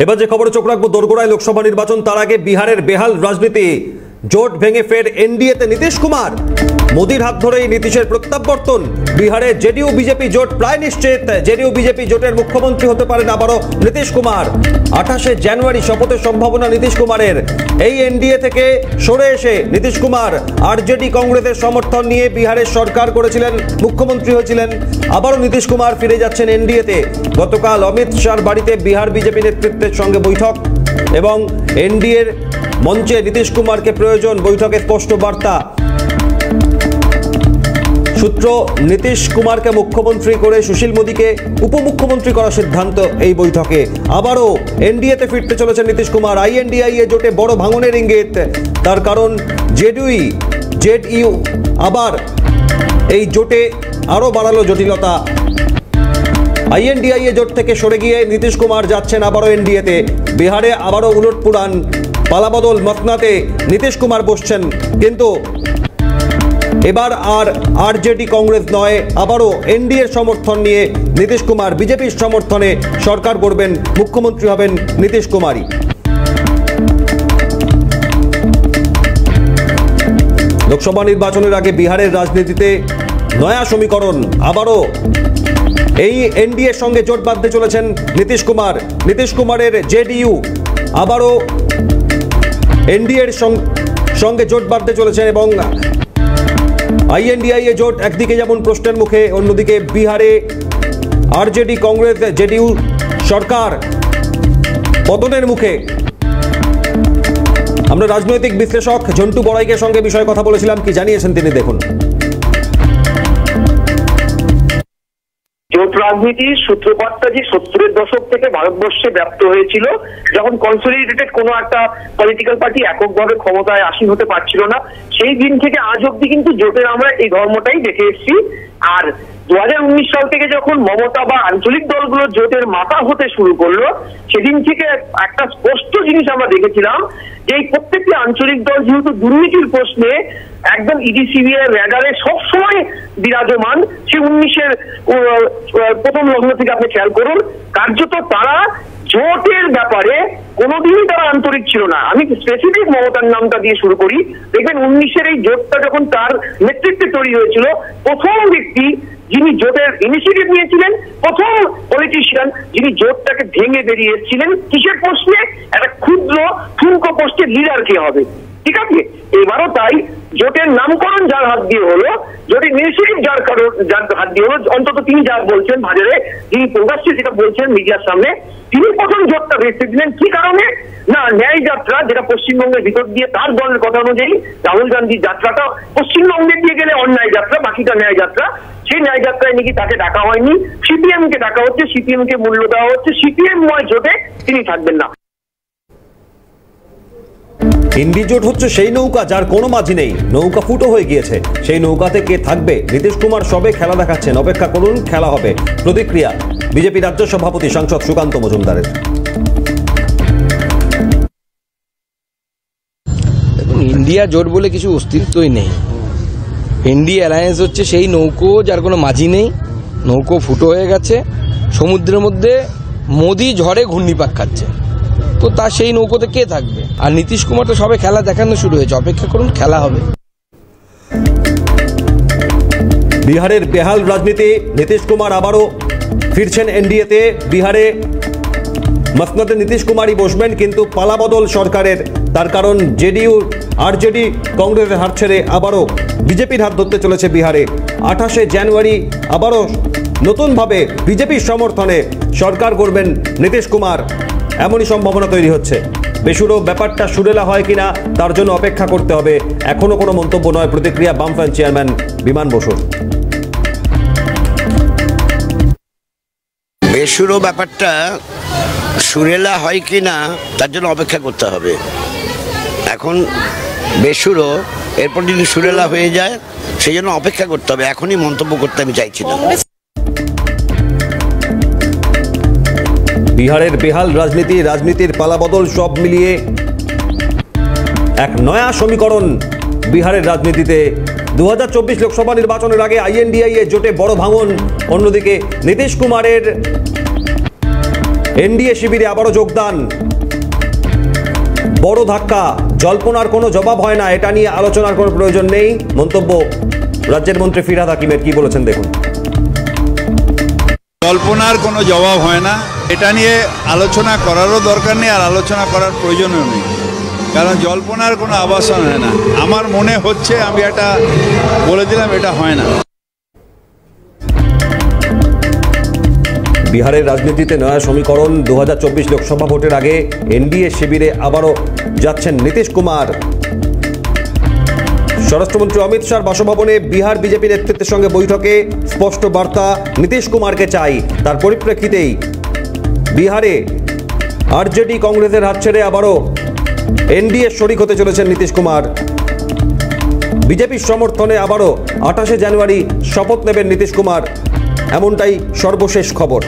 এবার যে খবরে চোখ রাখবো, দোরগোড়ায় লোকসভা নির্বাচন, তার আগে বিহারের বেহাল রাজনীতি। জোট ভেঙে ফের এনডিএতে নীতিশ কুমার। মোদির হাত ধরেই নীতিশের প্রত্যাবর্তন। বিহারে জেডিইউ বিজেপি জোট প্রায় নিশ্চিত। জেডিইউ বিজেপি জোটের মুখ্যমন্ত্রী হতে পারেন আবারও নীতিশ কুমার। 28শে জানুয়ারি শপথের সম্ভাবনা নীতিশ কুমারের। এই এনডিএ থেকে সরে এসে নীতিশ কুমার আরজেডি কংগ্রেসের সমর্থন নিয়ে বিহারের সরকার করেছিলেন, মুখ্যমন্ত্রী হয়েছিলেন। আবারও নীতিশ কুমার ফিরে যাচ্ছেন এনডিএতে। গতকাল অমিত শাহর বাড়িতে বিহার বিজেপি নেতৃত্বের সঙ্গে বৈঠক এবং এনডিএর মঞ্চে নীতিশ কুমারকে প্রয়োজন। বৈঠকে স্পষ্ট বার্তা। সূত্র, নীতিশ কুমারকে মুখ্যমন্ত্রী করে সুশীল মোদীকে উপমুখ্যমন্ত্রী করার সিদ্ধান্ত এই বৈঠকে। আবারও এনডিএতে ফিরতে চলেছেন নীতিশ কুমার। আইএনডিআইএ জোটে বড় ভাঙনের ইঙ্গিত। তার কারণ জেডিইউ আবার এই জোটে আরও বাড়ালো জটিলতা। আইএনডিআইএ জোট থেকে সরে গিয়ে নীতিশ কুমার যাচ্ছেন আবারও এনডিএতে। বিহারে আবারও উলটপুরান, পালাবদল মতনাতে নীতিশ কুমার বসছেন। কিন্তু এবার আর আরজেডি কংগ্রেস নয়, আবারও এনডিএর সমর্থন নিয়ে নীতিশ কুমার বিজেপির সমর্থনে সরকার গড়বেন, মুখ্যমন্ত্রী হবেন নীতিশ কুমারই। লোকসভা নির্বাচনের আগে বিহারের রাজনীতিতে নয়া সমীকরণ। আবারও এই এনডিএর সঙ্গে জোট বাঁধতে চলেছেন নীতিশ কুমার। নীতিশ কুমারের জেডিইউ আবারও এনডিএর সঙ্গে জোট বাঁধতে চলেছেন এবং আইএনডিআইএ জোট একদিকে যেমন প্রশ্নের মুখে, অন্যদিকে বিহারে আরজেডি কংগ্রেস জেডিইউ সরকার পতনের মুখে। আমরা রাজনৈতিক বিশ্লেষক ঝন্টু বড়াইকের সঙ্গে বিষয়ে কথা বলেছিলাম, কি জানিয়েছেন তিনি, দেখুন। জোট রাজনীতির সূত্রপাতটা যে 70-এর দশক থেকে ভারতবর্ষে ব্যাপ্ত হয়েছিল, যখন কনসলিডেটেড কোনো একটা পলিটিক্যাল পার্টি এককভাবে ক্ষমতায় আসীন হতে পারছিল না, সেই দিন থেকে আজ অব্দি কিন্তু জোটের আমরা এই ধর্মটাই দেখে এসেছি। আর 2019 সাল থেকে যখন মমতা বা আঞ্চলিক দলগুলো জোটের মাথা হতে শুরু করলো, সেদিন থেকে একটা স্পষ্ট জিনিস আমরা দেখেছিলাম যে এই প্রত্যেকটি আঞ্চলিক দল যেহেতু দুর্নীতির প্রশ্নে একদম ইডি সিবিআই র্যাডারে সবসময় বিরাজমান, সে 19-এর প্রথম লগ্ন থেকে আপনি খেয়াল করুন, কার্যত তারা জোটের ব্যাপারে কোনোদিনই তারা আন্তরিক ছিল না। আমি স্পেসিফিক মমতার নামটা দিয়ে শুরু করি। দেখবেন 19-এর এই জোটটা যখন তার নেতৃত্বে তৈরি হয়েছিল, প্রথম ব্যক্তি যিনি জোটের ইনিশিয়েটিভ নিয়েছিলেন, প্রথম পলিটিশিয়ান যিনি জোটটাকে ভেঙে বেরিয়ে এসেছিলেন, কিসের প্রশ্নে? একটা ক্ষুদ্র ঠুনকো পোস্টের লিডার কে হবে, ঠিক আছে? এবারও তাই জোটের নামকরণ যার হাত দিয়ে হলো, জোটের ইনিশিয়েটিভ যার হাত দিয়ে হলো, অন্তত তিনি যা বলছেন বাজারে, যিনি প্রকাশ্যে যেটা বলছেন মিডিয়ার সামনে, তিনি প্রথম জোটটা ভেস্তে দিলেন। কি কারণে? না, ন্যায় যাত্রা, যেটা পশ্চিমবঙ্গের ভিতর দিয়ে তার দলের কথা অনুযায়ী রাহুল গান্ধীর যাত্রাটা পশ্চিমবঙ্গে দিয়ে গেলে অন্যায় যাত্রা, বাকিটা ন্যায় যাত্রা। সেই ন্যায় যাত্রায় নাকি তাকে ডাকা হয়নি, সিপিএম কে ডাকা হচ্ছে, সিপিএম কে মূল্য দেওয়া হচ্ছে, সিপিএম ময় জোটে তিনি থাকবেন না। ইন্ডি জোট হচ্ছে সেই নৌকা যার কোনো মাঝি নেই, নৌকা ফুটো হয়ে গিয়েছে। সেই নৌকাতে কে থাকবে? নীতিশ কুমার সবে খেলা দেখাচ্ছেন, অপেক্ষা করুন, খেলা হবে। প্রতিক্রিয়া বিজেপি রাজ্য সভাপতি সাংসদ সুকান্ত মজুমদারের। ইন্ডিয়া জোট বলে কিছু অস্তিত্বই নেই। ইন্ডিয়া অ্যালায়েন্স হচ্ছে সেই নৌকো যার কোনো মাঝি নেই, নৌকো ফুটো হয়ে গেছে, সমুদ্রের মধ্যে মোদি ঝড়ে ঘূর্ণিপাক খাচ্ছে, তো তার সেই নৌকোতে কে থাকবে? আর নীতিশ কুমার তো সবে খেলা দেখানো শুরু হয়েছে, অপেক্ষা করুন, খেলা হবে। বিহারের বেহাল রাজনীতি, নীতিশ কুমার আবারও ফিরছেন এনডিএতে। বিহারে মসনদে নীতিশ কুমারই বসবেন, কিন্তু পালাবদল সরকারের। তার কারণ জেডিইউ আরজেডি কংগ্রেসের হাত ছেড়ে আবারও বিজেপির হাত ধরতে চলেছে বিহারে। 28শে জানুয়ারি আবারও নতুনভাবে বিজেপির সমর্থনে সরকার গড়বেন নীতিশ কুমার, এমনই সম্ভাবনা তৈরি হচ্ছে। বেসুরো ব্যাপারটা সুরেলা হয় কিনা তার জন্য অপেক্ষা করতে হবে। এখনো কোনো মন্তব্য নয়। প্রতিক্রিয়া বামফ্রন্ট চেয়ারম্যান বিমান বসুর। বেসুরো ব্যাপারটা সুরেলা হয় কিনা তার জন্য অপেক্ষা করতে হবে। এখন বেসুরো, এরপর যদি সুরেলা হয়ে যায় সেই জন্য অপেক্ষা করতে হবে। এখনই মন্তব্য করতে আমি চাইছি না। বিহারের বেহাল রাজনীতি, রাজনীতির পালাবদল, সব মিলিয়ে এক নয়া সমীকরণ বিহারের রাজনীতিতে। 2024 লোকসভা নির্বাচনের আগে আইএনডিআইএ জোটে বড় ভাঙন। অন্যদিকে নীতিশ কুমারের এনডিএ শিবিরে আবারও যোগদান, বড় ধাক্কা। জল্পনার কোনো জবাব হয় না, এটা নিয়ে আলোচনার কোনো প্রয়োজন নেই, মন্তব্য রাজ্যের মন্ত্রী ফিরহাদ হাকিমের। কি বলেছেন দেখুন। জল্পনার কোনো জবাব হয় না, এটা নিয়ে আলোচনা করারও দরকার নেই, আর আলোচনা করার প্রয়োজনও নেই, কারণ জল্পনার কোনো আবাসন হয় না। আমার মনে হচ্ছে, আমি এটা বলে দিলাম, এটা হয় না। বিহারের রাজনীতিতে নয়া সমীকরণ। 2024 লোকসভা ভোটের আগে এনডিএ শিবিরে আবারও যাচ্ছেন নীতিশ কুমার। স্বরাষ্ট্রমন্ত্রী অমিত শাহর বাসভবনে বিহার বিজেপি নেতৃত্বের সঙ্গে বৈঠকে স্পষ্ট বার্তা, নীতিশ কুমারকে চাই। তার পরিপ্রেক্ষিতেই বিহারে আরজেডি কংগ্রেসের হাত ছেড়ে আবারও এনডিএ শরিক হতে চলেছেন নীতিশ কুমার। বিজেপির সমর্থনে আবারও 28শে জানুয়ারি শপথ নেবেন নীতিশ কুমার, এমনটাই সর্বশেষ খবর।